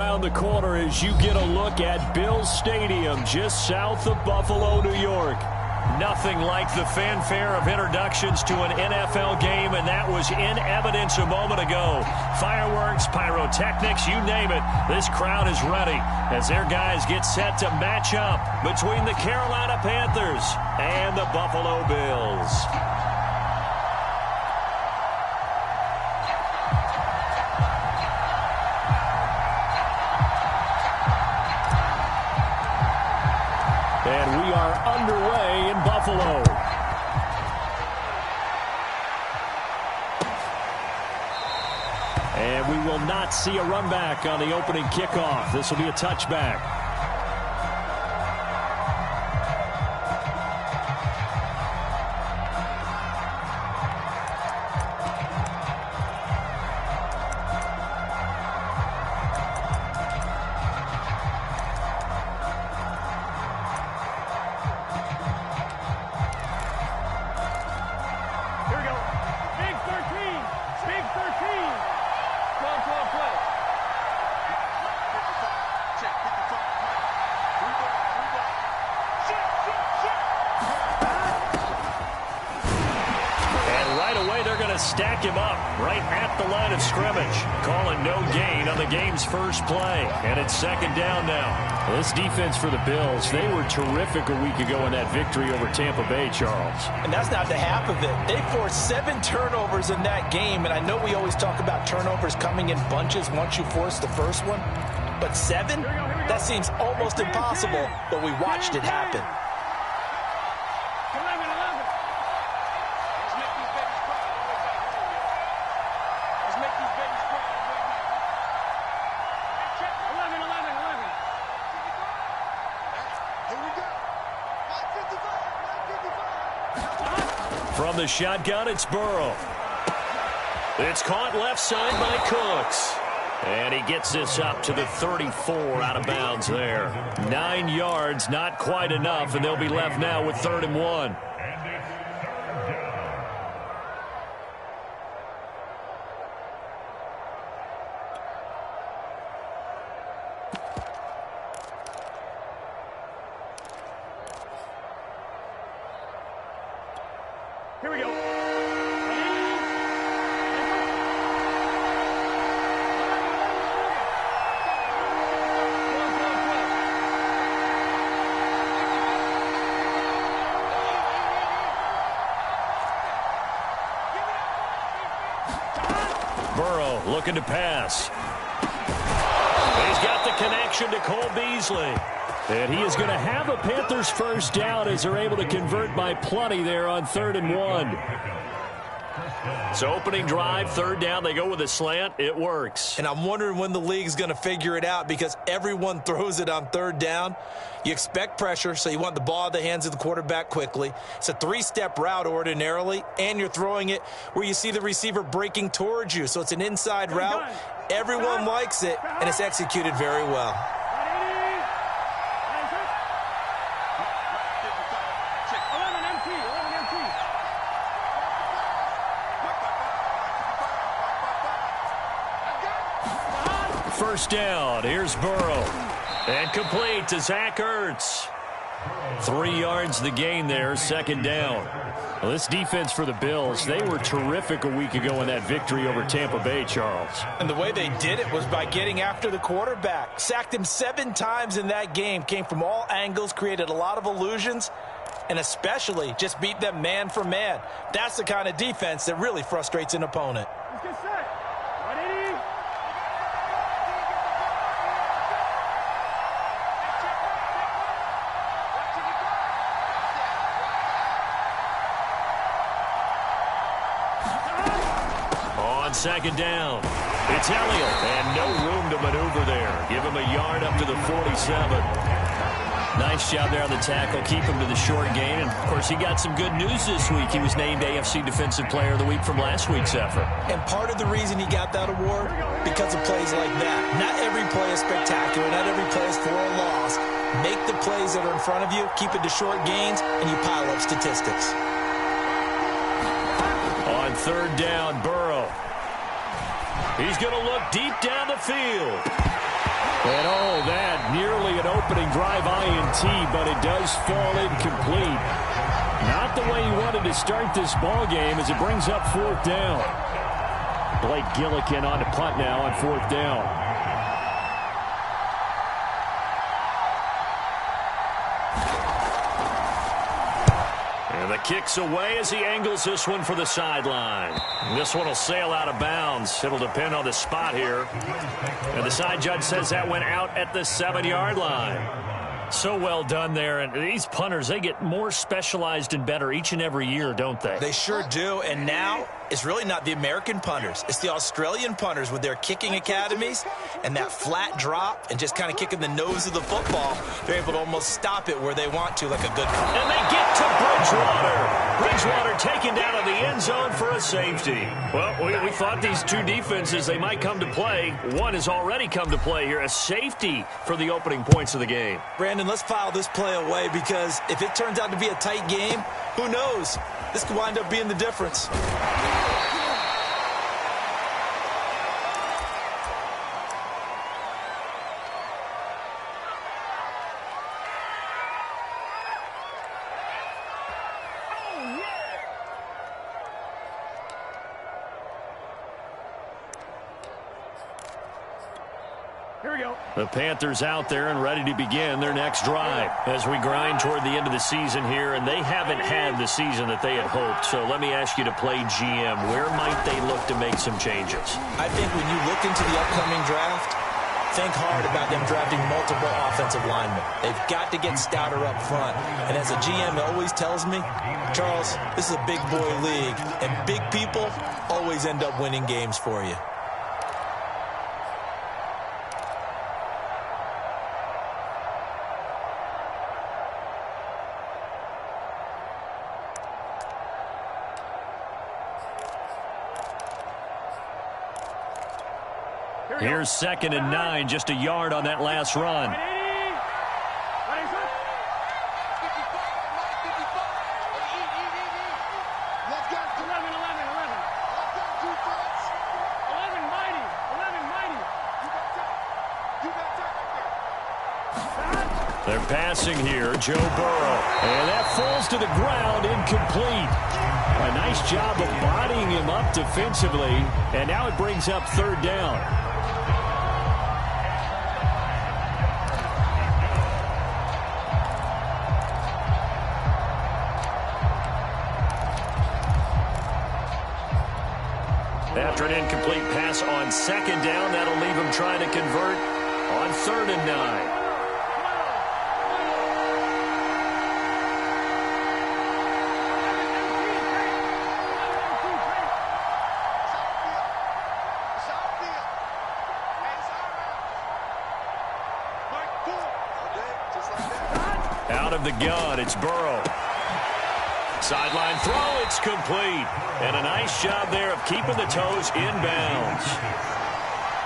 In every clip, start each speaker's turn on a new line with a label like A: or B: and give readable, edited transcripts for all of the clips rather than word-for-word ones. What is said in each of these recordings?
A: Around the corner as you get a look at Bills Stadium just south of Buffalo, New York. Nothing like the fanfare of introductions to an NFL game, and that was in evidence a moment ago. Fireworks, pyrotechnics, you name it. This crowd is ready as their guys get set to match up between the Carolina Panthers and the Buffalo Bills. And we are underway in Buffalo. And we will not see a run back on the opening kickoff. This will be a touchback. Stack him up right at the line of scrimmage. Calling no gain on the game's first play. And it's second down now. Well, this defense for the Bills, they were terrific a week ago in that victory over Tampa Bay, Charles.
B: And that's not the half of it. They forced 7 turnovers in that game. And I know we always talk about turnovers coming in bunches once you force the first one. But 7? That seems almost impossible. But we watched it happen.
A: From the shotgun, it's Burrow. It's caught left side by Cooks. And he gets this up to the 34 out of bounds there. 9 yards, not quite enough, and they'll be left now with 3rd and 1.
C: Here we go.
A: Burrow looking to pass. He's got the connection to Cole Beasley. And he is going to have a Panthers first down as they're able to convert by plenty there on 3rd and 1. So opening drive, 3rd down, they go with a slant. It works.
B: And I'm wondering when the league's going to figure it out because everyone throws it on 3rd down. You expect pressure, so you want the ball in the hands of the quarterback quickly. It's a 3-step route ordinarily, and you're throwing it where you see the receiver breaking towards you. So it's an inside route. Everyone likes it, and it's executed very well.
A: First down, here's Burrow. And complete to Zach Ertz. 3 yards the gain there, 2nd down. Well, this defense for the Bills, they were terrific a week ago in that victory over Tampa Bay, Charles.
B: And the way they did it was by getting after the quarterback. Sacked him 7 times in that game. Came from all angles, created a lot of illusions, and especially just beat them man for man. That's the kind of defense that really frustrates an opponent.
C: Let's get set. Ready?
A: On 2nd down, it's Elliott, and no room to maneuver there. Give him a yard up to the 47. Nice job there on the tackle. Keep him to the short gain. And, of course, he got some good news this week. He was named AFC Defensive Player of the Week from last week's effort.
B: And part of the reason he got that award, because of plays like that. Not every play is spectacular. Not every play is for a loss. Make the plays that are in front of you, keep it to short gains, and you pile up statistics.
A: On 3rd down, Burrow. He's going to look deep down the field. And oh, that nearly an opening drive INT, but it does fall incomplete. Not the way he wanted to start this ball game as it brings up 4th down. Blake Gillikin on to punt now on 4th down. And the kick's away as he angles this one for the sideline. This one will sail out of bounds. It'll depend on the spot here. And the side judge says that went out at the 7-yard line. So well done there. And these punters, they get more specialized and better each and every year, don't they?
B: They sure do. And now it's really not the American punters. It's the Australian punters with their kicking academies and that flat drop and just kind of kicking the nose of the football. They're able to almost stop it where they want to, like a good punter.
A: And they get to Bridgewater. Bridgewater taken down to the end zone for a safety. Well, we thought these two defenses, they might come to play. One has already come to play here. A safety for the opening points of the game.
B: Brandon, let's file this play away because if it turns out to be a tight game, who knows? This could wind up being the difference.
C: Here we go.
A: The Panthers out there and ready to begin their next drive as we grind toward the end of the season here, and they haven't had the season that they had hoped. So let me ask you to play GM. Where might they look to make some changes?
B: I think when you look into the upcoming draft, think hard about them drafting multiple offensive linemen. They've got to get stouter up front. And as a GM always tells me, Charles, this is a big boy league, and big people always end up winning games for you.
A: Here's 2nd and 9, just a yard on that last run. They're passing here, Joe Burrow. And that falls to the ground, incomplete. A nice job of bodying him up defensively. And now it brings up 3rd down. After an incomplete pass on 2nd down, that'll leave him trying to convert on 3rd and 9. Out of the gun, it's Burrow. Sideline throw, it's complete. And a nice job there of keeping the toes inbounds.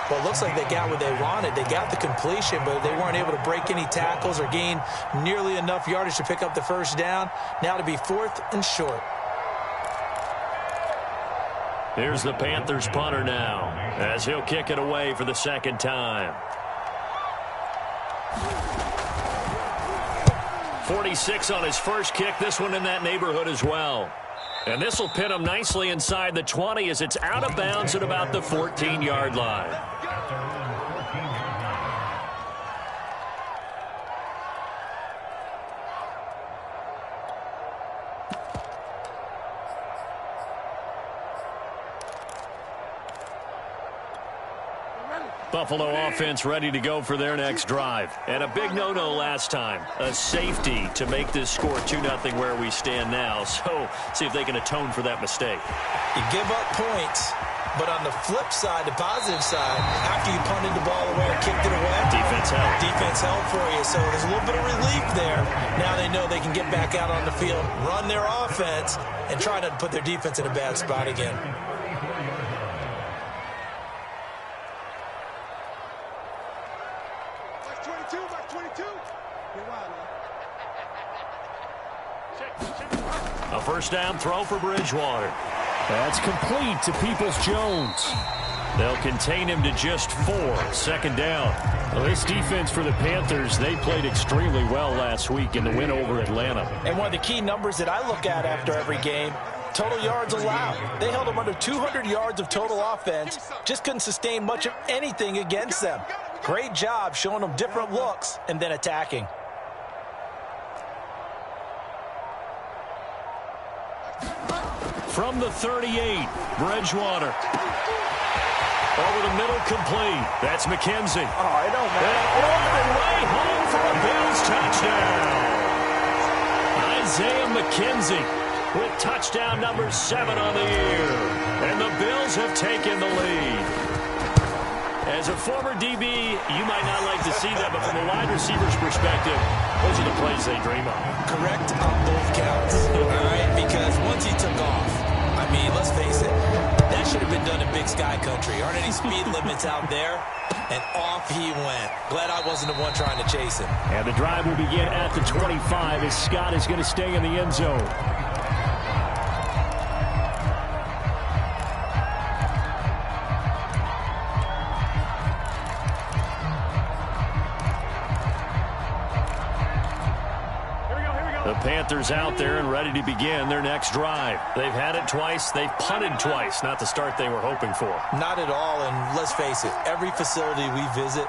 B: Well, it looks like they got what they wanted. They got the completion, but they weren't able to break any tackles or gain nearly enough yardage to pick up the 1st down. Now to be 4th and short.
A: Here's the Panthers punter now as he'll kick it away for the 2nd time. 46 on his first kick. This one in that neighborhood as well. And this will pin him nicely inside the 20 as it's out of bounds at about the 14-yard line. Buffalo offense ready to go for their next drive. And a big no-no last time. A safety to make this score 2-0 where we stand now. So see if they can atone for that mistake.
B: You give up points, but on the flip side, the positive side, after you punted the ball away or kicked it away,
A: defense helped.
B: Defense helped for you. So there's a little bit of relief there. Now they know they can get back out on the field, run their offense, and try not to put their defense in a bad spot again.
A: A 1st down throw for Bridgewater. That's complete to Peoples-Jones. They'll contain him to just 4. 2nd down. Well, this defense for the Panthers, they played extremely well last week in the win over Atlanta.
B: And one of the key numbers that I look at after every game, total yards allowed. They held them under 200 yards of total offense. Just couldn't sustain much of anything against them. Great job showing them different looks and then attacking.
A: From the 38, Bridgewater. Over the middle, complete. That's McKenzie.
B: Oh, it don't matter.
A: And all the way home for a Bills touchdown. Isaiah McKenzie with touchdown number 7 on the year. And the Bills have taken the lead. As a former DB, you might not like to see that, but from a wide receiver's perspective, those are the plays they dream of.
B: Correct on both counts, all right? Because once he took off, I mean, let's face it, that should have been done in Big Sky Country. Aren't any speed limits out there? And off he went. Glad I wasn't the one trying to chase him.
A: And the drive will begin at the 25 as Scott is going to stay in the end zone. The Panthers out there and ready to begin their next drive. They've had it twice. They've punted twice. Not the start they were hoping for.
B: Not at all, and let's face it, every facility we visit,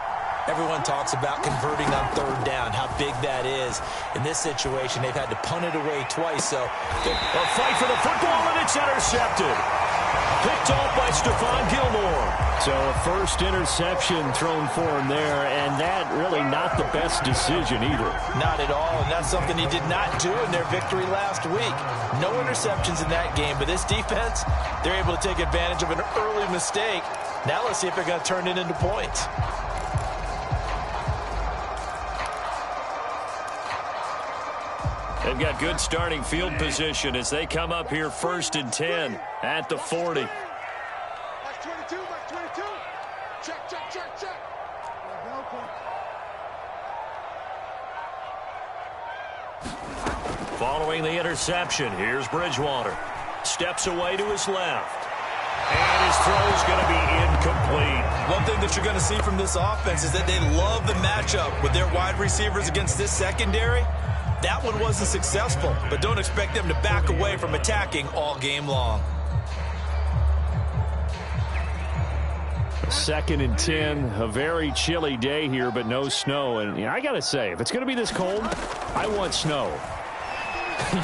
B: everyone talks about converting on third down, how big that is. In this situation, they've had to punt it away twice, so
A: a fight for the football, and it's intercepted. Picked off by Stephon Gilmore. So a first interception thrown for him there, and that really not the best decision either.
B: Not at all, and that's something he did not do in their victory last week. No interceptions in that game, but this defense, they're able to take advantage of an early mistake. Now let's see if they're going to turn it into points.
A: They've got good starting field position as they come up here 1st and 10 at the 40.
C: Back 22, back 22. Check, check, check, check.
A: Following the interception, here's Bridgewater. Steps away to his left. And his throw is going to be incomplete.
B: One thing that you're going to see from this offense is that they love the matchup with their wide receivers against this secondary. That one wasn't successful, but don't expect them to back away from attacking all game long.
A: 2nd and 10, a very chilly day here, but no snow. And I got to say, if it's going to be this cold, I want snow.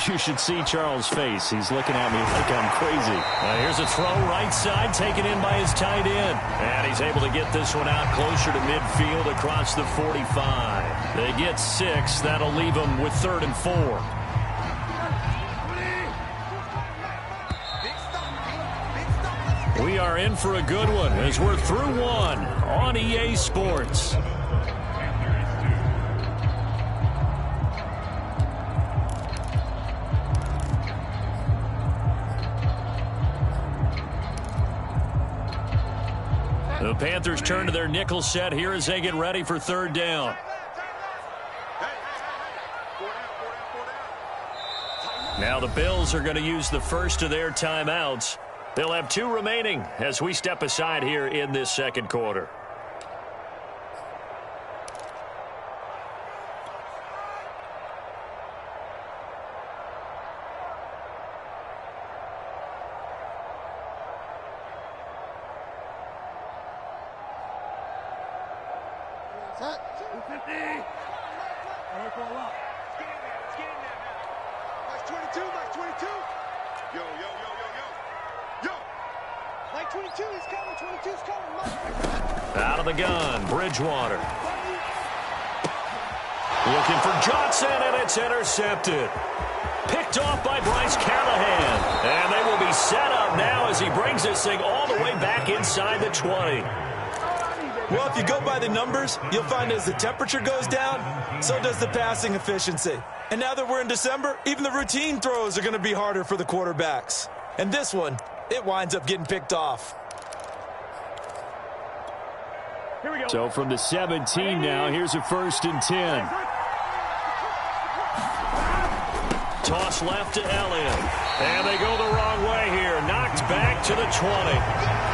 A: You should see Charles' face. He's looking at me like I'm crazy. Here's a throw right side taken in by his tight end. And he's able to get this one out closer to midfield across the 45. They get 6. That'll leave them with 3rd and 4. We are in for a good one as we're through one on EA Sports. The Panthers turn to their nickel set here as they get ready for 3rd down. Now the Bills are going to use the first of their timeouts. They'll have 2 remaining as we step aside here in this 2nd quarter. Out of the gun, Bridgewater. Looking for Johnson, and it's intercepted. Picked off by Bryce Callahan. And they will be set up now as he brings this thing all the way back inside the 20.
B: Well, if you go by the numbers, you'll find as the temperature goes down, so does the passing efficiency. And now that we're in December, even the routine throws are going to be harder for the quarterbacks. And this one, it winds up getting picked off.
A: So from the 17 now, here's a 1st and 10. Toss left to Elliott. And they go the wrong way here. Knocked back to the 20.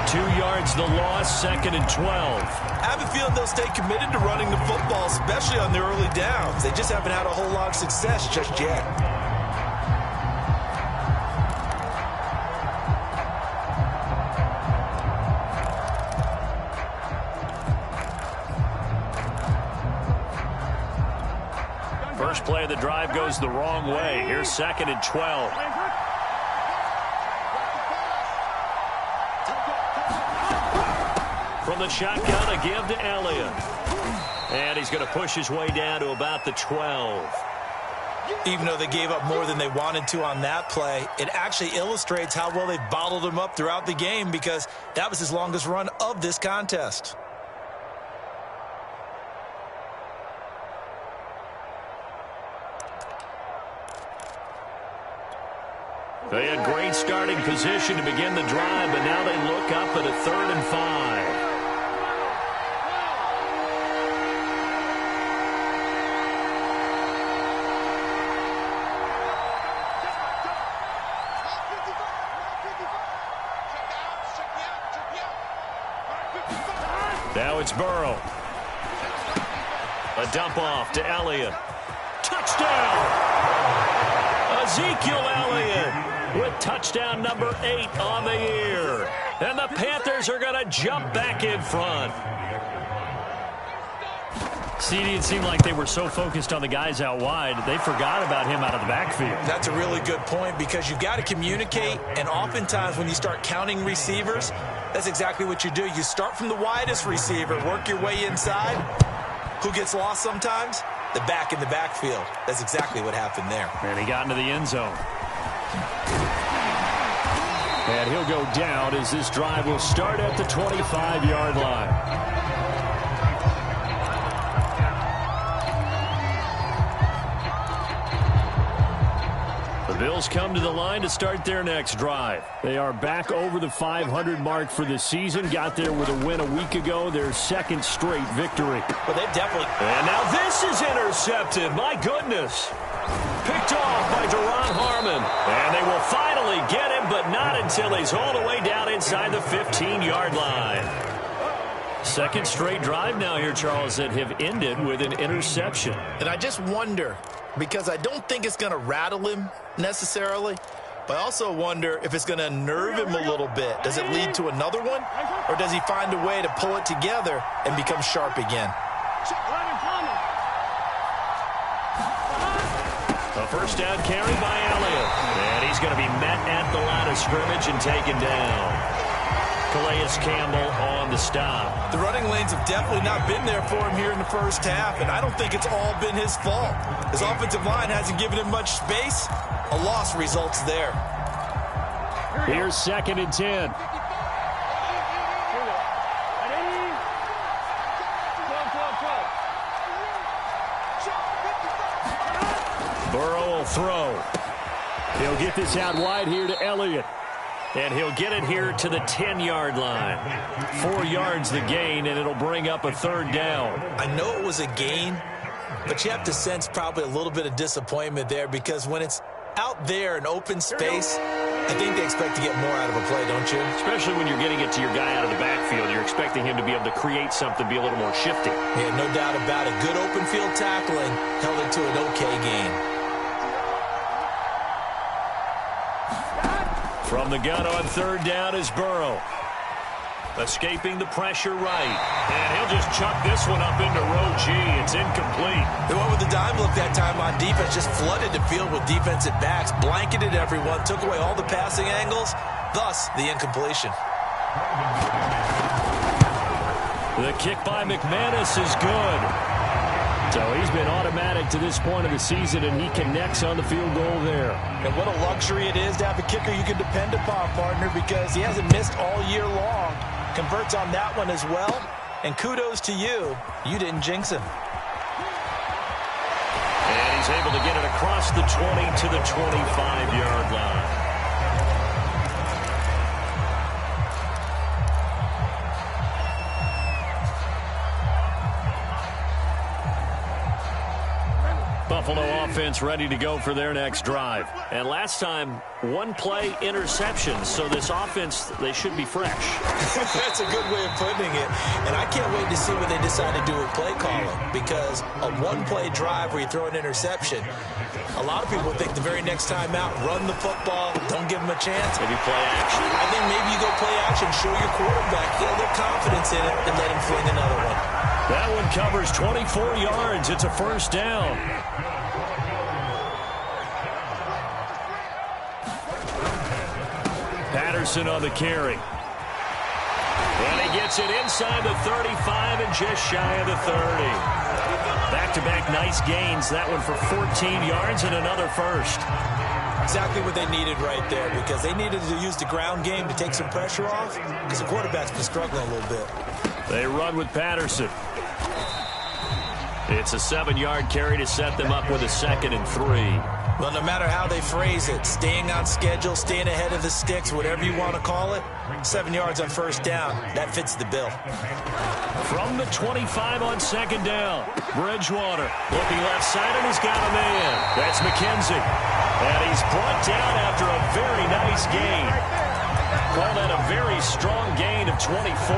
A: 2 yards the loss, 2nd and 12.
B: I have a feeling they'll stay committed to running the football, especially on the early downs. They just haven't had a whole lot of success just yet.
A: First play of the drive goes the wrong way. Here's 2nd and 12. From the shotgun, a give to Elliott. And he's going to push his way down to about the 12.
B: Even though they gave up more than they wanted to on that play, it actually illustrates how well they've bottled him up throughout the game, because that was his longest run of this contest.
A: They had great starting position to begin the drive, but now they look up at a 3rd and 5. Now it's Burrow. A dump off to Elliott. Touchdown! Ezekiel Elliott with touchdown number 8 on the year. And the Panthers are going to jump back in front. CD, it seemed like they were so focused on the guys out wide, they forgot about him out of the backfield.
B: That's a really good point, because you've got to communicate, and oftentimes when you start counting receivers, that's exactly what you do. You start from the widest receiver, work your way inside. Who gets lost sometimes? The back in the backfield. That's exactly what happened there.
A: And he got into the end zone. And he'll go down as this drive will start at the 25-yard line. The Bills come to the line to start their next drive. They are back over the 500 mark for the season. Got there with a win a week ago, their 2nd straight victory.
B: Well, they definitely...
A: And now this is intercepted. My goodness. Picked off by Duron Harmon. And they will finally get him, but not until he's all the way down inside the 15-yard line. 2nd straight drive now here, Charles, that have ended with an interception.
B: And I just wonder, because I don't think it's going to rattle him necessarily, but I also wonder if it's going to unnerve him a little bit. Does it lead to another one, or does he find a way to pull it together and become sharp again?
A: A first down carry by Elliott. And he's going to be met at the line of scrimmage and taken down. Calais Campbell on the stop.
B: The running lanes have definitely not been there for him here in the first half, and I don't think it's all been his fault. His offensive line hasn't given him much space. A loss results there.
A: Here's 2nd and 10. Burrow will throw. He'll get this out wide here to Elliott. And he'll get it here to the 10-yard line. 4 yards the gain, and it'll bring up a 3rd down.
B: I know it was a gain, but you have to sense probably a little bit of disappointment there, because when it's out there in open space, I think they expect to get more out of a play, don't you?
A: Especially when you're getting it to your guy out of the backfield. You're expecting him to be able to create something, be a little more shifty.
B: Yeah, no doubt about it. Good open field tackling held it to an okay gain.
A: From the gun on 3rd down is Burrow. Escaping the pressure right. And he'll just chuck this one up into row G. It's incomplete.
B: They went with the dime look that time on defense, just flooded the field with defensive backs, blanketed everyone, took away all the passing angles, thus the incompletion.
A: The kick by McManus is good. So he's been automatic to this point of the season, and he connects on the field goal there.
B: And what a luxury it is to have a kicker you can depend upon, partner, because he hasn't missed all year long. Converts on that one as well. And kudos to you. You didn't jinx him.
A: And he's able to get it across the 20 to the 25-yard line. Buffalo offense ready to go for their next drive. And last time, one-play interceptions. So this offense, they should be fresh.
B: That's a good way of putting it. And I can't wait to see what they decide to do with play calling. Because a one-play drive where you throw an interception, a lot of people think the very next time out, run the football, don't give them a chance.
A: Maybe play action.
B: I think maybe you go play action, show your quarterback, get a little confidence in it, and let him fling another one.
A: That one covers 24 yards. It's a first down. Patterson on the carry. And he gets it inside the 35 and just shy of the 30. Back-to-back nice gains. That one for 14 yards and another first.
B: Exactly what they needed right there, because they needed to use the ground game to take some pressure off, because the quarterback's been struggling a little bit.
A: They run with Patterson. It's a 7-yard carry to set them up with a 2nd and 3.
B: Well, no matter how they phrase it, staying on schedule, staying ahead of the sticks, whatever you want to call it, 7 yards on first down, that fits the bill.
A: From the 25 on 2nd down, Bridgewater looking left side, and he's got a man. That's McKenzie. And he's brought down after a very nice gain. Call that a very strong gain of 24.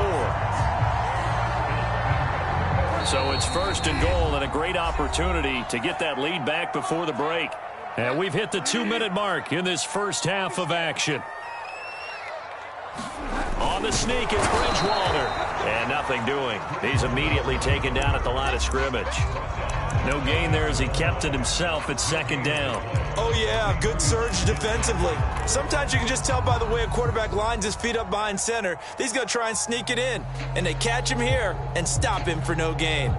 A: So it's 1st and goal and a great opportunity to get that lead back before the break. And we've hit the 2-minute mark in this first half of action. On the sneak, it's Bridgewater. And nothing doing. He's immediately taken down at the line of scrimmage. No gain there as he kept it himself at 2nd down.
B: Oh, yeah, good surge defensively. Sometimes you can just tell by the way a quarterback lines his feet up behind center. He's going to try and sneak it in. And they catch him here and stop him for no gain.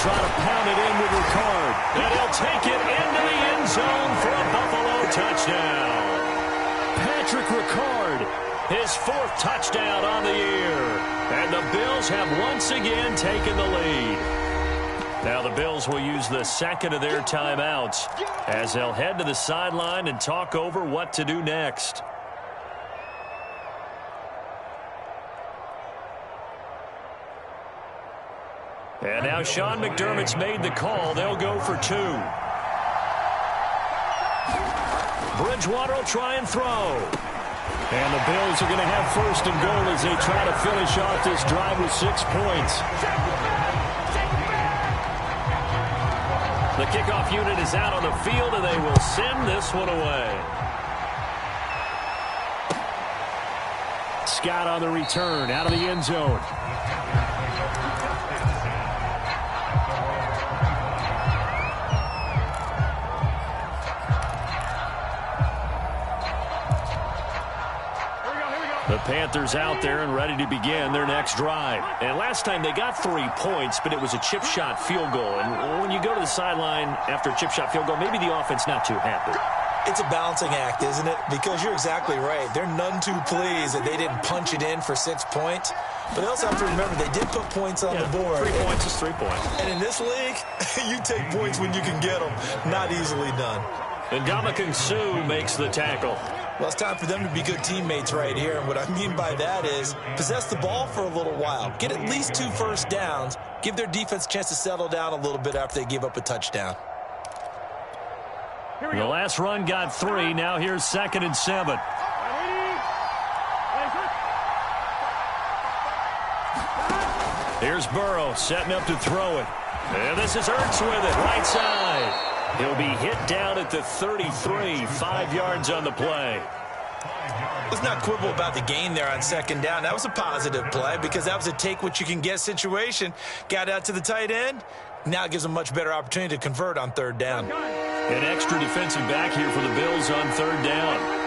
A: Try to pound it in with Ricard. And he'll take it into the end zone for a Buffalo touchdown. Patrick Ricard, his 4th touchdown on the year. And the Bills have once again taken the lead. Now the Bills will use the 2nd of their timeouts as they'll head to the sideline and talk over what to do next. And now Sean McDermott's made the call. They'll go for 2. Bridgewater will try and throw. And the Bills are going to have 1st and goal as they try to finish off this drive with 6 points. The kickoff unit is out on the field, and they will send this one away. Scott on the return, out of the end zone. The Panthers out there and ready to begin their next drive. And last time they got 3 points, but it was a chip shot field goal. And when you go to the sideline after a chip shot field goal, maybe the offense not too happy.
B: It's a balancing act, isn't it? Because you're exactly right. They're none too pleased that they didn't punch it in for 6 points. But they also have to remember they did put points on the board.
A: 3 points is 3 points.
B: And in this league, you take points when you can get them. Not easily done.
A: And Ndamukong Suh makes the tackle.
B: Well, it's time for them to be good teammates right here. And what I mean by that is possess the ball for a little while. Get at least 2 first downs. Give their defense a chance to settle down a little bit after they give up a touchdown.
A: The last run got 3. Now here's 2nd and 7. Here's Burrow setting up to throw it. And this is Ertz with it, right side. He'll be hit down at the 33, 5 yards on the play.
B: Let's not quibble about the gain there on 2nd down. That was a positive play because that was a take-what-you-can-get situation. Got out to the tight end. Now it gives them a much better opportunity to convert on 3rd down.
A: An extra defensive back here for the Bills on 3rd down.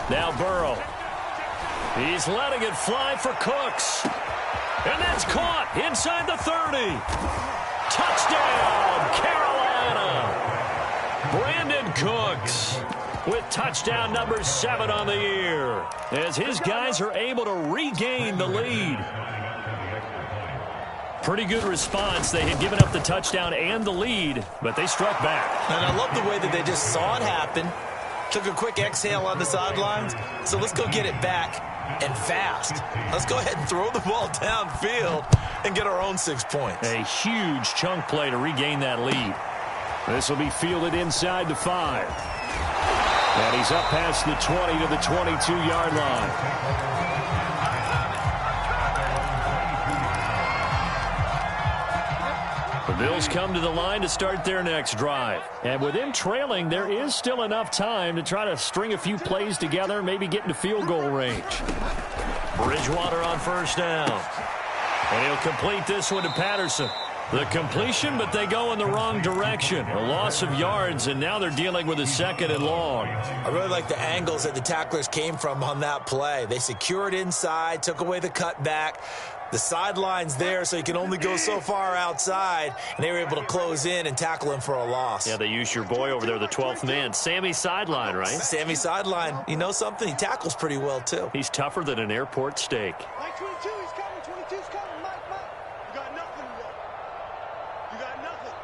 A: Now Burrow. He's letting it fly for Cooks. And that's caught inside the 30. Touchdown, Carolina. Brandon Cooks. with touchdown number 7 on the year, as his guys are able to regain the lead. Pretty good response. They had given up the touchdown and the lead, but they struck back.
B: And I love the way that they just saw it happen, took a quick exhale on the sidelines. So let's go get it back, and fast. Let's go ahead and throw the ball downfield and get our own 6 points.
A: A huge chunk play to regain that lead. This will be fielded inside the 5. And he's up past the 20 to the 22-yard line. The Bills come to the line to start their next drive. And with them trailing, there is still enough time to try to string a few plays together, maybe get into field goal range. Bridgewater on first down. And he'll complete this one to Patterson. The completion, but they go in the wrong direction. A loss of yards, and now they're dealing with a 2nd and long.
B: I really like the angles that the tacklers came from on that play. They secured inside, took away the cutback. The sideline's there, so you can only go so far outside, and they were able to close in and tackle him for a loss.
A: Yeah, they used your boy over there, the 12th man, Sammy Sideline, right?
B: Sammy Sideline. You know something? He tackles pretty well, too.
A: He's tougher than an airport steak.
C: Mike 22, he's coming. 22's coming. Mike. You got nothing, bro. You got nothing.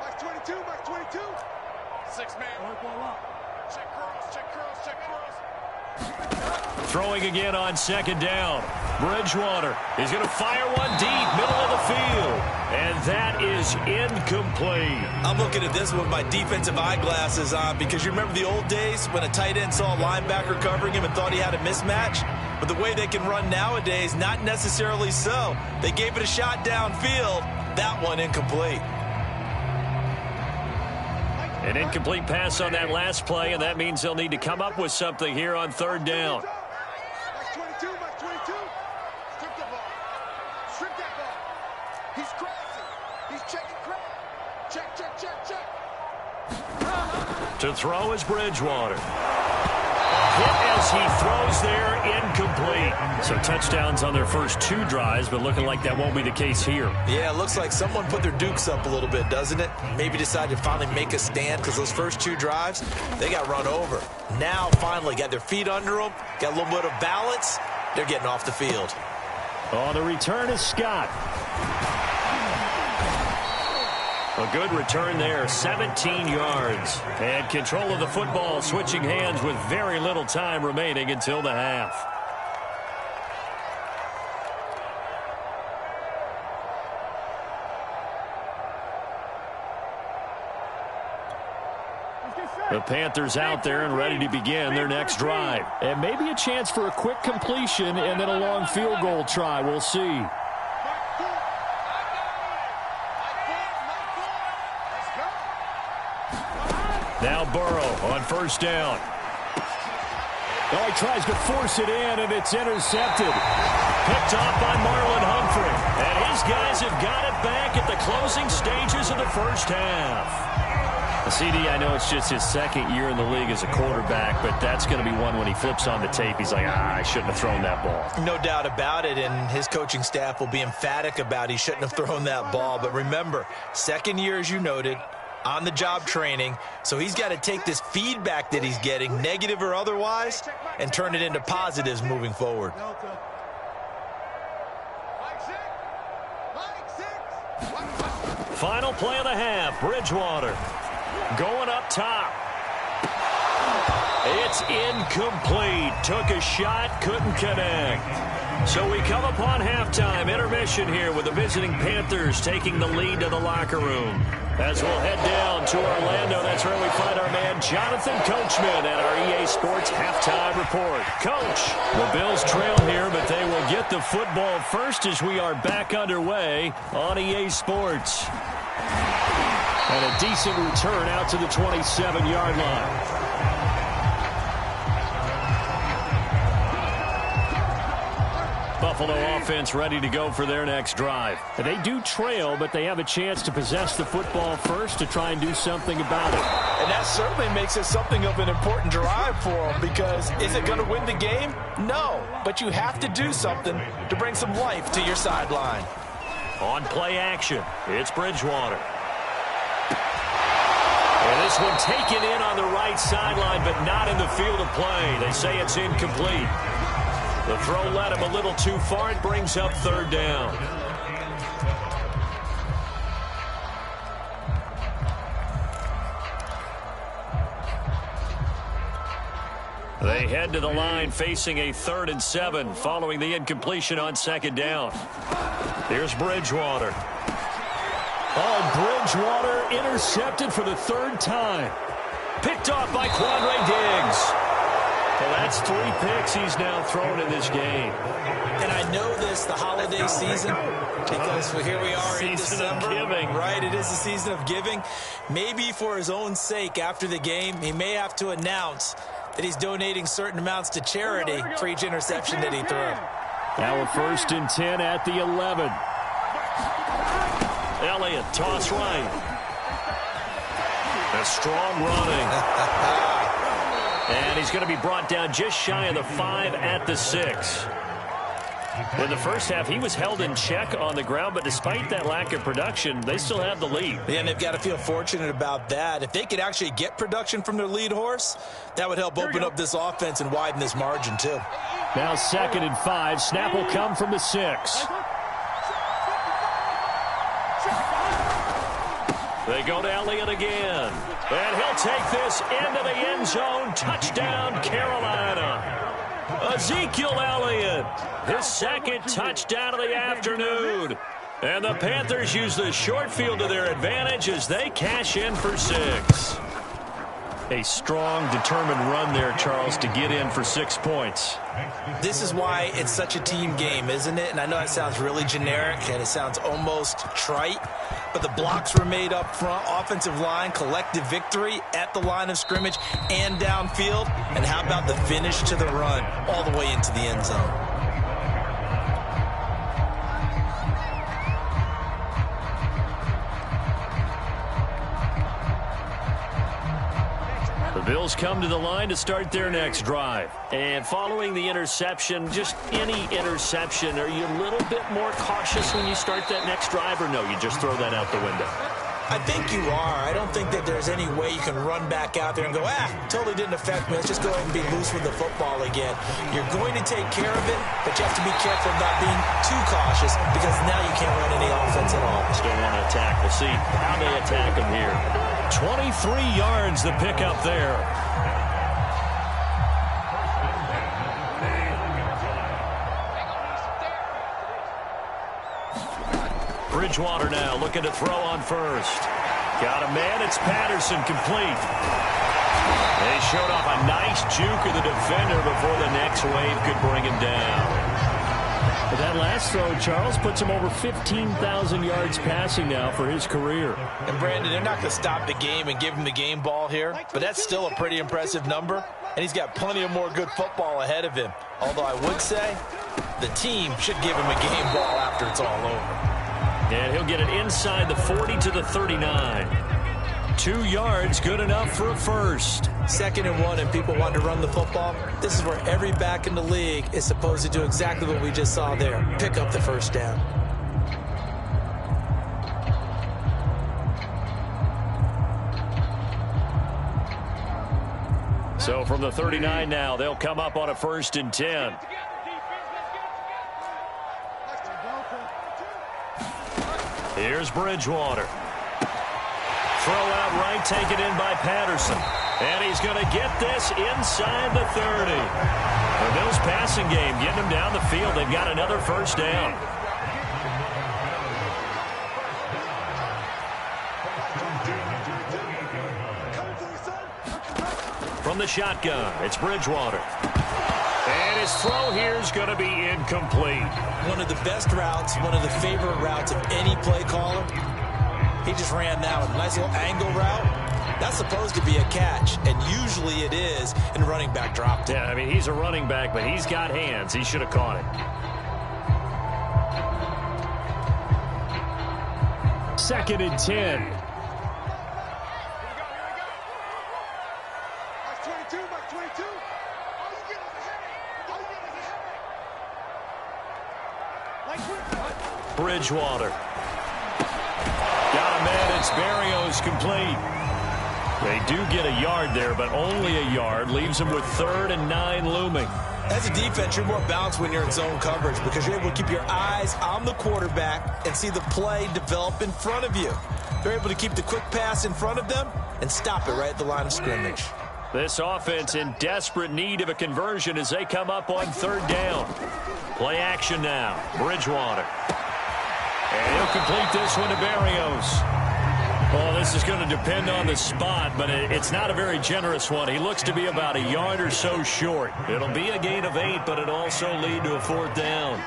C: Mike 22, Mike 22. 6-man. Check curls, check curls, check curls.
A: Throwing again on 2nd down. Bridgewater is going to fire one deep, middle of the field. And that is incomplete.
B: I'm looking at this with my defensive eyeglasses on because you remember the old days when a tight end saw a linebacker covering him and thought he had a mismatch? But the way they can run nowadays, not necessarily so. They gave it a shot downfield. That one incomplete.
A: An incomplete pass on that last play, and that means they'll need to come up with something here on 3rd down.
C: Mike 22, Mike 22. Strip the ball. Strip that ball. He's crossing. He's checking crowd. Check.
A: To throw is Bridgewater. Hit as he throws there, incomplete. So touchdowns on their first 2 drives, but looking like that won't be the case here.
B: Yeah, it looks like someone put their dukes up a little bit, doesn't it? Maybe decided to finally make a stand because those first 2 drives, they got run over. Now, finally, got their feet under them, got a little bit of balance. They're getting off the field.
A: On the return is Scott. A good return there, 17 yards. And control of the football, switching hands with very little time remaining until the half. The Panthers out there and ready to begin their next drive. And maybe a chance for a quick completion and then a long field goal try. We'll see. Now Burrow on first down. Oh, he tries to force it in, and it's intercepted. Picked off by Marlon Humphrey. And his guys have got it back at the closing stages of the first half. CD, I know it's just his 2nd year in the league as a quarterback, but that's going to be one when he flips on the tape. He's like, I shouldn't have thrown that ball.
B: No doubt about it, and his coaching staff will be emphatic about he shouldn't have thrown that ball. But remember, 2nd year, as you noted, on-the-job training, so he's got to take this feedback that he's getting, negative or otherwise, and turn it into positives moving forward.
A: Final play of the half, Bridgewater going up top. It's incomplete. Took a shot, couldn't connect. So we come upon halftime intermission here with the visiting Panthers taking the lead to the locker room. As we'll head down to Orlando, that's where we find our man Jonathan Coachman at our EA Sports Halftime Report. Coach, the Bills trail here, but they will get the football first as we are back underway on EA Sports. And a decent return out to the 27-yard line. Buffalo offense ready to go for their next drive. They do trail, but they have a chance to possess the football first to try and do something about it.
B: And that certainly makes it something of an important drive for them, because is it going to win the game? No, but you have to do something to bring some life to your sideline.
A: On play action, it's Bridgewater. This one taken in on the right sideline, but not in the field of play. They say it's incomplete. The throw led him a little too far. It brings up third down. They head to the line facing a 3rd and 7 following the incompletion on second down. Here's Bridgewater. Oh, Bridgewater intercepted for the 3rd time. Picked off by Quandre Diggs. Well, that's 3 picks he's now thrown in this game.
B: And I know this, the holiday season, because here we are in December. Right, it is the season of giving. Maybe for his own sake after the game, he may have to announce that he's donating certain amounts to charity for each interception that he threw.
A: Now a 1st and 10 at the 11. Elliott, toss right. A strong running. And he's going to be brought down just shy of the 5 at the 6. In the first half, he was held in check on the ground, but despite that lack of production, they still have the lead.
B: Yeah, and they've got to feel fortunate about that. If they could actually get production from their lead horse, that would help open up this offense and widen this margin, too.
A: Now 2nd and 5. Snap will come from the 6. They go to Elliott again. And he'll take this into the end zone. Touchdown, Carolina. Ezekiel Elliott, his 2nd touchdown of the afternoon. And the Panthers use the short field to their advantage as they cash in for 6. A strong, determined run there, Charles, to get in for 6 points.
B: This is why it's such a team game, isn't it? And I know that sounds really generic and it sounds almost trite, but the blocks were made up front, offensive line, collective victory at the line of scrimmage and downfield. And how about the finish to the run all the way into the end zone?
A: The Bills come to the line to start their next drive. And following the interception, just any interception, are you a little bit more cautious when you start that next drive, or no, you just throw that out the window?
B: I think you are. I don't think that there's any way you can run back out there and go, totally didn't affect me. Let's just go ahead and be loose with the football again. You're going to take care of it, but you have to be careful about being too cautious because now you can't run any offense at all.
A: Still want to attack. We'll see how they attack him here. 23 yards the pickup there. Bridgewater now looking to throw on 1st. Got a man. It's Patterson, complete. They showed off a nice juke of the defender before the next wave could bring him down. But that last throw, Charles, puts him over 15,000 yards passing now for his career.
B: And Brandon, they're not going to stop the game and give him the game ball here, but that's still a pretty impressive number, and he's got plenty of more good football ahead of him. Although I would say the team should give him a game ball after it's all over.
A: And he'll get it inside the 40 to the 39. 2 yards, good enough for a 1st.
B: 2nd and 1, and people want to run the football. This is where every back in the league is supposed to do exactly what we just saw there. Pick up the 1st down.
A: So from the 39 now, they'll come up on a 1st and 10. Here's Bridgewater. Throw out right, taken in by Patterson. And he's going to get this inside the 30. The Bills passing game, getting them down the field. They've got another 1st down. From the shotgun, it's Bridgewater. And his throw here is going to be incomplete.
B: One of the best routes, one of the favorite routes of any play caller. He just ran that one. Nice little angle route. That's supposed to be a catch, and usually it is, and running back dropped it.
A: Yeah, I mean, he's a running back, but he's got hands. He should have caught it. 2nd and 10. Bridgewater. Got a man. It's Berrios, complete. They do get a yard there, but only a yard. Leaves them with 3rd and 9 looming.
B: As a defense, you're more balanced when you're in zone coverage because you're able to keep your eyes on the quarterback and see the play develop in front of you. They're able to keep the quick pass in front of them and stop it right at the line of scrimmage.
A: This offense in desperate need of a conversion as they come up on 3rd down. Play action now. Bridgewater. And he'll complete this one to Berrios. Well, this is going to depend on the spot, but it's not a very generous one. He looks to be about a yard or so short. It'll be a gain of 8, but it'll also lead to a 4th down.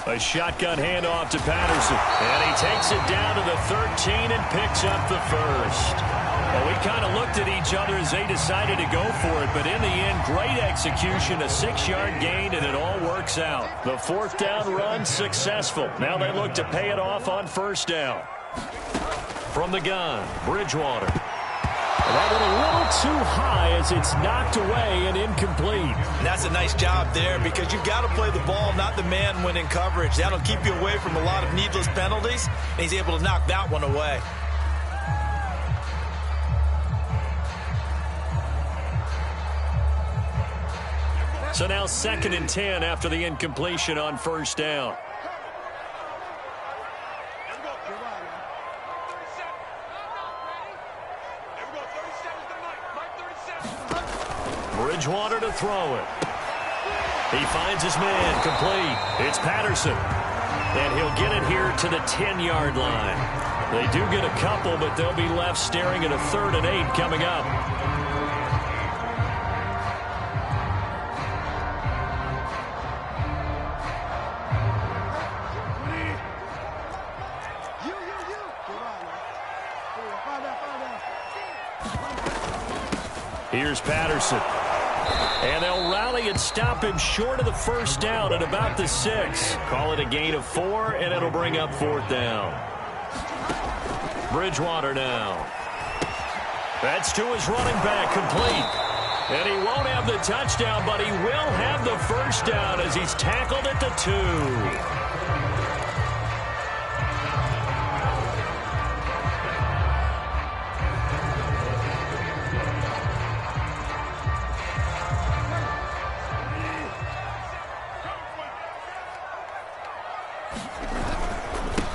A: A shotgun handoff to Patterson. And he takes it down to the 13 and picks up the 1st. Well, we kind of looked at each other as they decided to go for it, but in the end, great execution, a 6-yard gain, and it all works out. The 4th down run successful. Now they look to pay it off on 1st down. From the gun, Bridgewater. That one a little too high as it's knocked away and incomplete.
B: And that's a nice job there because you've got to play the ball, not the man when in coverage. That'll keep you away from a lot of needless penalties, and he's able to knock that one away.
A: So now 2nd and 10 after the incompletion on 1st down. Bridgewater to throw it. He finds his man complete. It's Patterson. And he'll get it here to the 10-yard line. They do get a couple, but they'll be left staring at a 3rd and 8 coming up. Here's Patterson. And they'll rally and stop him short of the 1st down at about the 6. Call it a gain of 4, and it'll bring up 4th down. Bridgewater now. That's to his running back, complete. And he won't have the touchdown, but he will have the 1st down as he's tackled at the 2.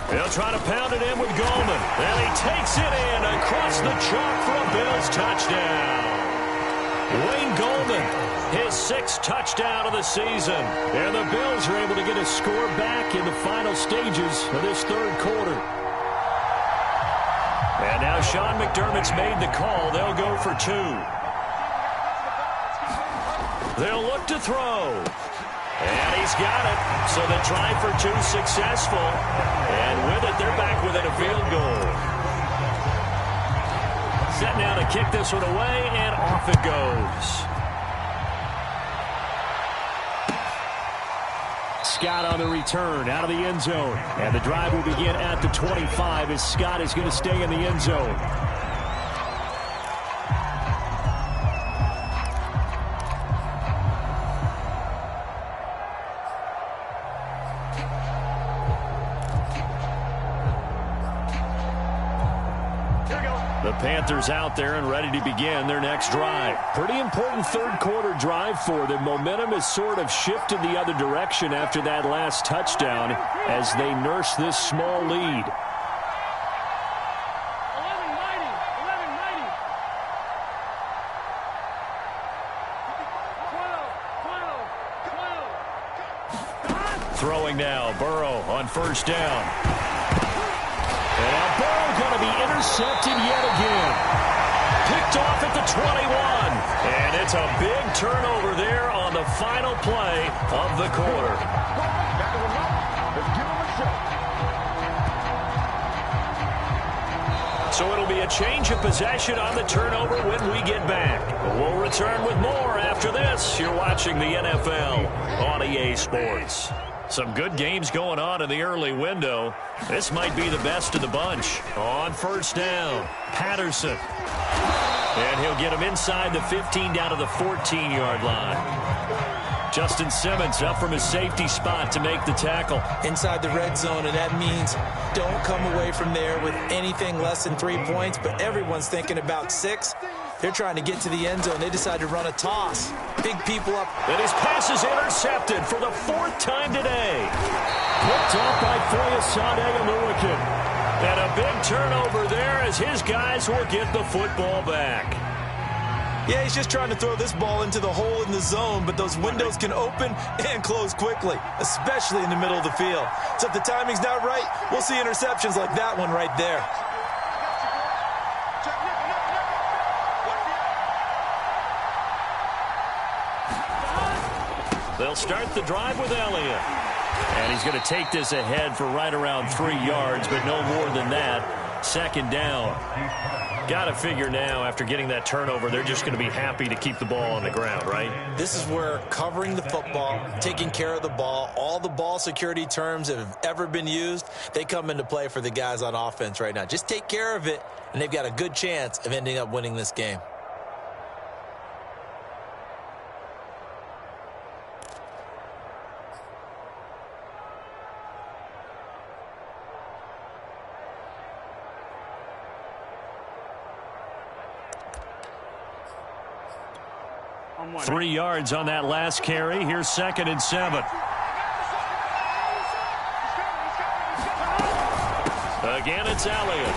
A: They'll try to pound it in with Goldman. And he takes it in across the chalk for a Bills touchdown. Wayne Goldman, his 6th touchdown of the season. And the Bills are able to get a score back in the final stages of this 3rd quarter. And now Sean McDermott's made the call. They'll go for 2. They'll look to throw. And he's got it. So the try for 2 successful. And with it, they're back within a field goal. Set now to kick this one away, and off it goes. Scott on the return out of the end zone. And the drive will begin at the 25 as Scott is going to stay in the end zone. The Panthers out there and ready to begin their next drive. Pretty important 3rd quarter drive for them. Momentum has sort of shifted the other direction after that last touchdown as they nurse this small lead. Throwing now, Burrow on 1st down. And now Burrow going to be intercepted yet again. Picked off at the 21. And it's a big turnover there on the final play of the quarter. So it'll be a change of possession on the turnover when we get back. We'll return with more after this. You're watching the NFL on EA Sports. Some good games going on in the early window. This might be the best of the bunch. On 1st down, Patterson. And he'll get him inside the 15 down to the 14-yard line. Justin Simmons up from his safety spot to make the tackle.
B: Inside the red zone, and that means don't come away from there with anything less than 3 points, but everyone's thinking about 6. They're trying to get to the end zone. They decide to run a toss. Big people up.
A: And his pass is intercepted for the 4th time today. Picked off by Foyesade Oluwakin. And a big turnover there as his guys will get the football back.
B: Yeah, he's just trying to throw this ball into the hole in the zone, but those windows can open and close quickly, especially in the middle of the field. So if the timing's not right, we'll see interceptions like that one right there.
A: They'll start the drive with Elliott. And he's going to take this ahead for right around 3 yards, but no more than that. 2nd down. Got to figure now, after getting that turnover, they're just going to be happy to keep the ball on the ground, right?
B: This is where covering the football, taking care of the ball, all the ball security terms that have ever been used, they come into play for the guys on offense right now. Just take care of it, and they've got a good chance of ending up winning this game.
A: On 3 yards on that last carry. Here's 2nd and 7. Again, it's Elliott.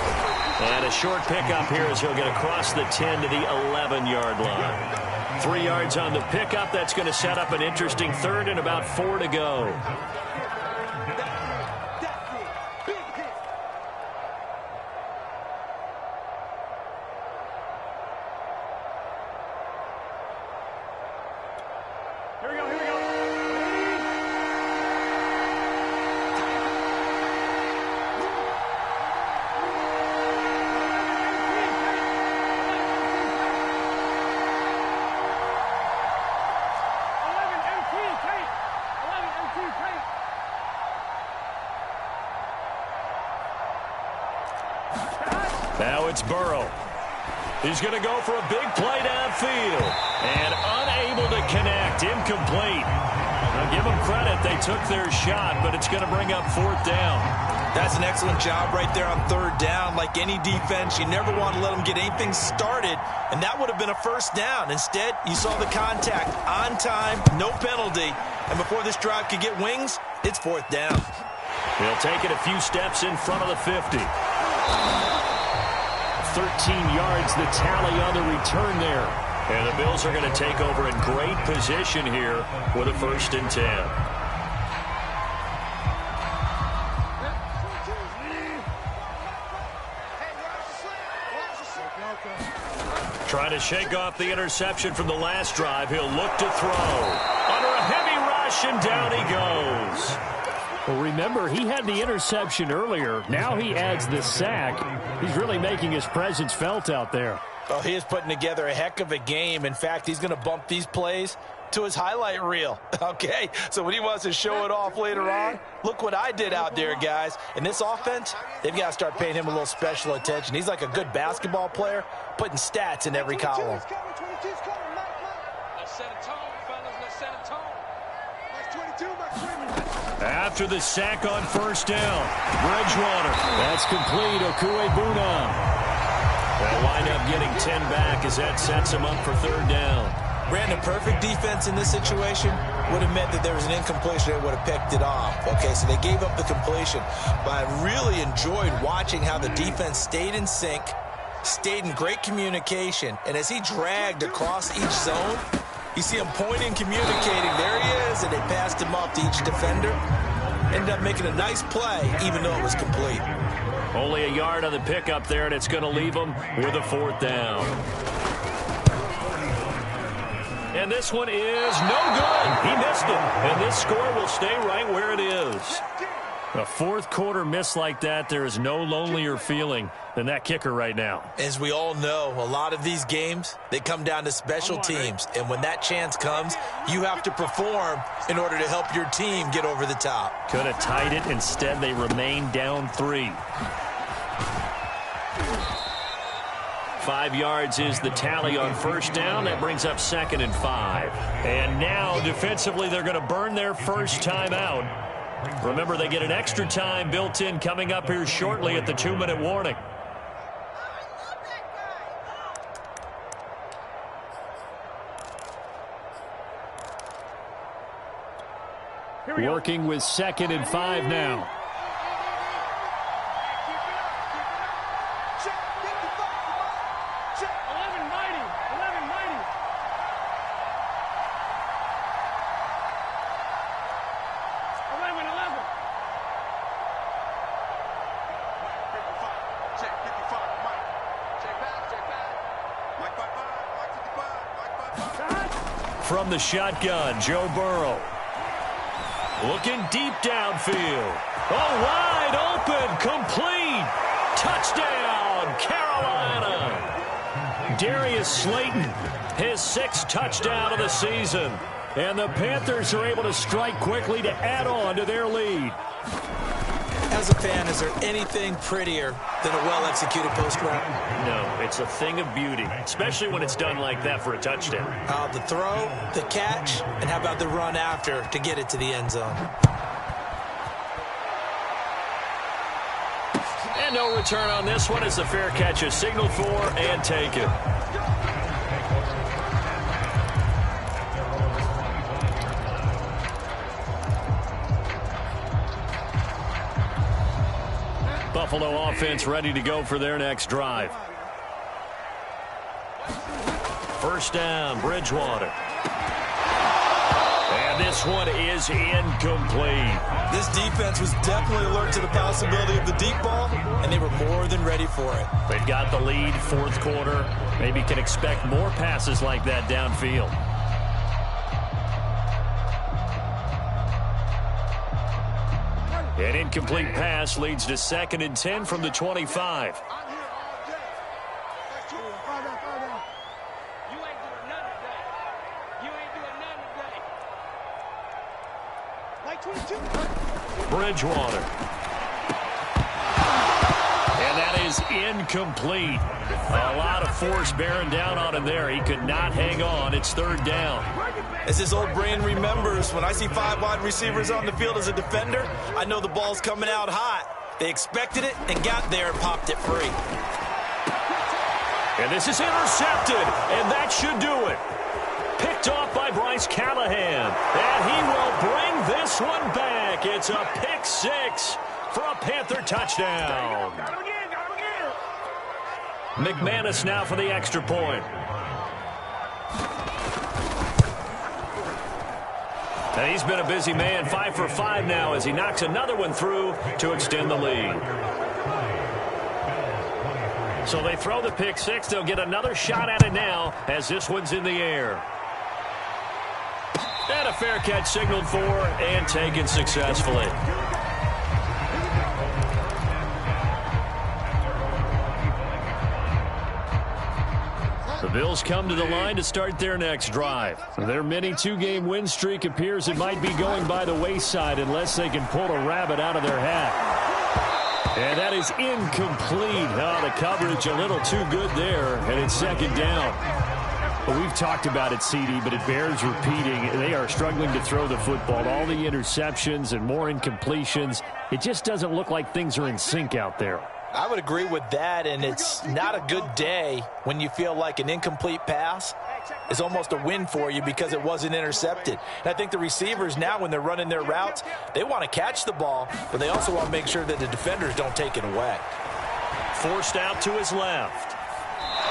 A: And a short pickup here as he'll get across the 10 to the 11-yard line. 3 yards on the pickup. That's going to set up an interesting 3rd and about 4 to go. Now it's Burrow. He's going to go for a big play downfield. And unable to connect. Incomplete. Now give them credit. They took their shot, but it's going to bring up 4th down.
B: That's an excellent job right there on 3rd down. Like any defense, you never want to let them get anything started, and that would have been a 1st down. Instead, you saw the contact on time, no penalty, and before this drive could get wings, it's 4th down.
A: He'll take it a few steps in front of the 50. 13 yards, the tally on the return there. And the Bills are going to take over in great position here with a 1st and 10. Trying to shake off the interception from the last drive. He'll look to throw. Under a heavy rush, and down he goes. Well, remember, he had the interception earlier. Now he adds the sack. He's really making his presence felt out there.
B: Oh, he is putting together a heck of a game. In fact, he's going to bump these plays to his highlight reel. Okay, so when he wants to show it off later on, look what I did out there, guys. In this offense, they've got to start paying him a little special attention. He's like a good basketball player, putting stats in every column.
C: Let's set a tone, fellas. Let's set a tone. That's 22, Max 22.
A: After the sack on 1st down, Bridgewater. That's complete. Okuebuna. They'll wind up getting 10 back as that sets him up for 3rd down.
B: Brandon, perfect defense in this situation would have meant that there was an incompletion. They would have picked it off. Okay, so they gave up the completion. But I really enjoyed watching how the defense stayed in sync, stayed in great communication, and as he dragged across each zone, you see him pointing, communicating. There he is, and they passed him off to each defender. Ended up making a nice play, even though it was complete.
A: Only a yard on the pickup there, and it's going to leave him with a 4th down. And this one is no good. He missed it, and this score will stay right where it is. A 4th quarter miss like that, there is no lonelier feeling than that kicker right now.
B: As we all know, a lot of these games, they come down to special teams. And when that chance comes, you have to perform in order to help your team get over the top.
A: Could have tied it. Instead, they remain down 3. 5 yards is the tally on first down. That brings up 2nd and 5. And now, defensively, they're going to burn their first time out. Remember, they get an extra time built in coming up here shortly at the 2-minute warning. Working with 2nd and 5 now. From the shotgun, Joe Burrow. Looking deep downfield. Oh, wide open, complete. Touchdown, Carolina. Darius Slayton, his 6th touchdown of the season. And the Panthers are able to strike quickly to add on to their lead.
B: As a fan, is there anything prettier than a well-executed post route?
A: No, it's a thing of beauty, especially when it's done like that for a touchdown.
B: The throw, the catch, and how about the run after to get it to the end zone?
A: And no return on this one as the fair catch is signaled for and taken. Buffalo offense ready to go for their next drive. First down, Bridgewater. And this one is incomplete.
B: This defense was definitely alert to the possibility of the deep ball, and they were more than ready for it.
A: They've got the lead, 4th quarter. Maybe can expect more passes like that downfield. An incomplete pass leads to 2nd and 10 from the 25. Bridgewater. And that is incomplete. A lot of force bearing down on him there. He could not hang on. It's 3rd down.
B: As his old brain remembers, when I see 5 wide receivers on the field as a defender, I know the ball's coming out hot. They expected it and got there and popped it free.
A: And this is intercepted, and that should do it. Picked off by Bryce Callahan, and he will bring this one back. It's a pick 6 for a Panther touchdown. McManus now for the extra point. And he's been a busy man, 5 for 5 now as he knocks another one through to extend the lead. So they throw the pick 6. They'll get another shot at it now as this one's in the air. And a fair catch signaled for and taken successfully. The Bills come to the line to start their next drive. Their mini 2-game win streak appears it might be going by the wayside unless they can pull a rabbit out of their hat. And that is incomplete. Oh, the coverage a little too good there, and it's 2nd down. Well, we've talked about it, CD, but it bears repeating. They are struggling to throw the football. All the interceptions and more incompletions. It just doesn't look like things are in sync out there.
B: I would agree with that, and it's not a good day when you feel like an incomplete pass is almost a win for you because it wasn't intercepted. And I think the receivers now, when they're running their routes, they want to catch the ball, but they also want to make sure that the defenders don't take it away.
A: Forced out to his left.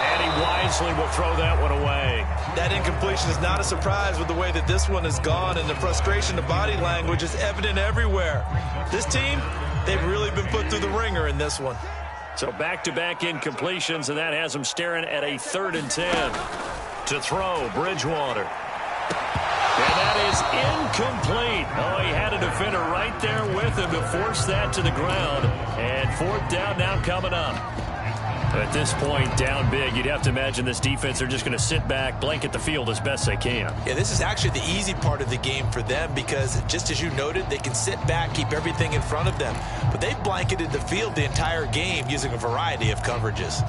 A: And he wisely will throw that one away.
B: That incompletion is not a surprise with the way that this one has gone, and the frustration, the body language is evident everywhere. This team, they've really been put through the ringer in this one.
A: So back-to-back incompletions, and that has them staring at a 3rd and 10. To throw, Bridgewater. And that is incomplete. Oh, he had a defender right there with him to force that to the ground. And 4th down now coming up. At this point, down big, you'd have to imagine this defense are just going to sit back, blanket the field as best they can.
B: Yeah, this is actually the easy part of the game for them because, just as you noted, they can sit back, keep everything in front of them. But they've blanketed the field the entire game using a variety of coverages.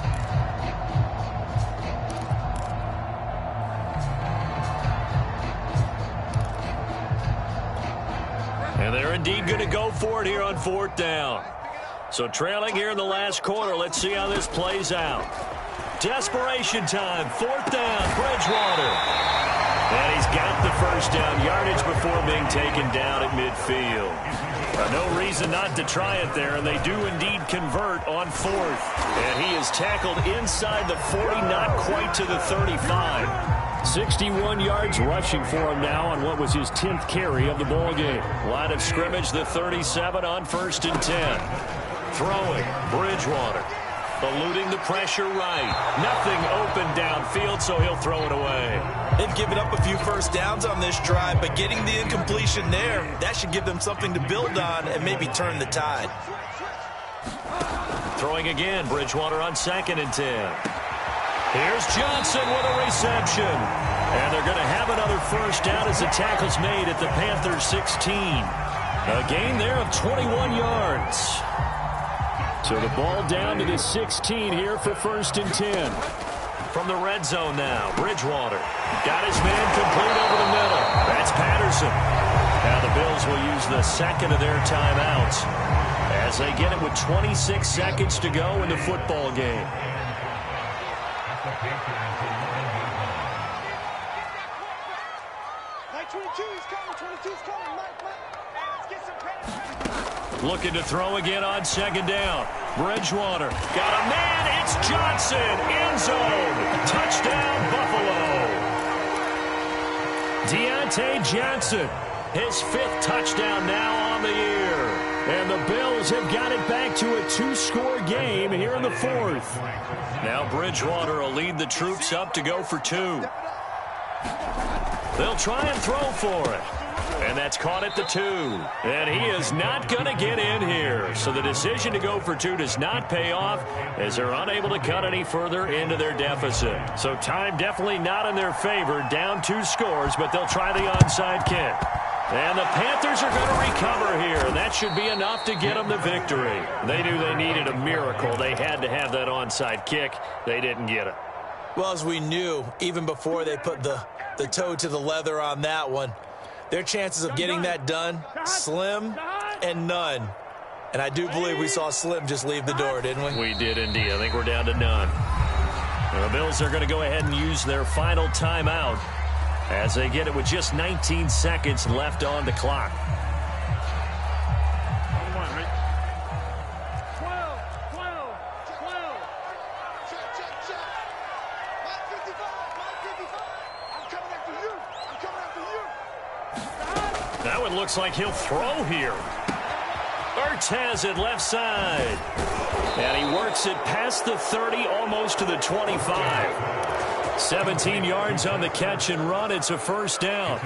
A: And they're indeed going to go for it here on 4th down. So trailing here in the last quarter. Let's see how this plays out. Desperation time. 4th down. Bridgewater. And he's got the first down yardage before being taken down at midfield. No reason not to try it there, and they do indeed convert on 4th. And he is tackled inside the 40, not quite to the 35. 61 yards rushing for him now on what was his 10th carry of the ball game. Line of scrimmage, the 37 on 1st and 10. Throwing, Bridgewater. Eluding the pressure right. Nothing open downfield, so he'll throw it away.
B: They've given up a few first downs on this drive, but getting the incompletion there, that should give them something to build on and maybe turn the tide.
A: Throwing again, Bridgewater on 2nd and 10. Here's Johnson with a reception. And they're going to have another first down as the tackle's made at the Panthers 16. A gain there of 21 yards. So the ball down to the 16 here for 1st and 10. From the red zone now, Bridgewater got his man complete over the middle. That's Patterson. Now the Bills will use the second of their timeouts as they get it with 26 seconds to go in the football game. Looking to throw again on 2nd down. Bridgewater got a man. It's Johnson. End zone. Touchdown, Buffalo. Deontay Johnson. His 5th touchdown now on the year. And the Bills have got it back to a 2-score game here in the 4th. Now Bridgewater will lead the troops up to go for 2. They'll try and throw for it. And that's caught at the 2. And he is not going to get in here. So the decision to go for 2 does not pay off as they're unable to cut any further into their deficit. So time definitely not in their favor. Down 2 scores, but they'll try the onside kick. And the Panthers are going to recover here. That should be enough to get them the victory. They knew they needed a miracle. They had to have that onside kick. They didn't get it.
B: Well, as we knew, even before they put the toe to the leather on that one, their chances of getting that done, slim and none. And I do believe we saw Slim just leave the door, didn't we?
A: We did indeed. I think we're down to none. And the Bills are going to go ahead and use their final timeout as they get it with just 19 seconds left on the clock. Now it looks like he'll throw here. Ertz has it left side. And he works it past the 30, almost to the 25. 17 yards on the catch and run. It's a first down.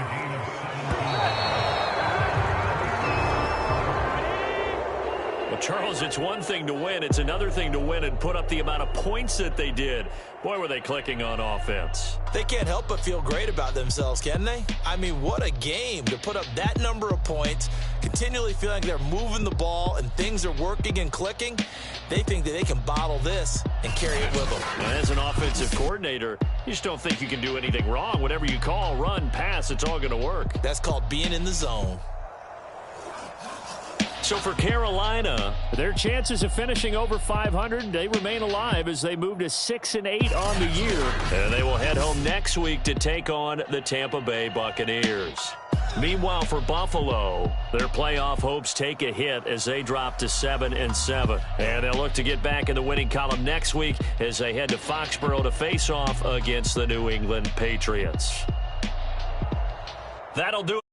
A: Well, Charles, it's one thing to win. It's another thing to win and put up the amount of points that they did. Boy, were they clicking on offense.
B: They can't help but feel great about themselves, can they? I mean, what a game to put up that number of points, continually feeling like they're moving the ball and things are working and clicking. They think that they can bottle this and carry it with them.
A: And as an offensive coordinator, you just don't think you can do anything wrong. Whatever you call, run, pass, it's all going to work.
B: That's called being in the zone.
A: So for Carolina, their chances of finishing over 500, they remain alive as they move to 6-8 on the year. And they will head home next week to take on the Tampa Bay Buccaneers. Meanwhile, for Buffalo, their playoff hopes take a hit as they drop to 7-7. And they'll look to get back in the winning column next week as they head to Foxborough to face off against the New England Patriots. That'll do it.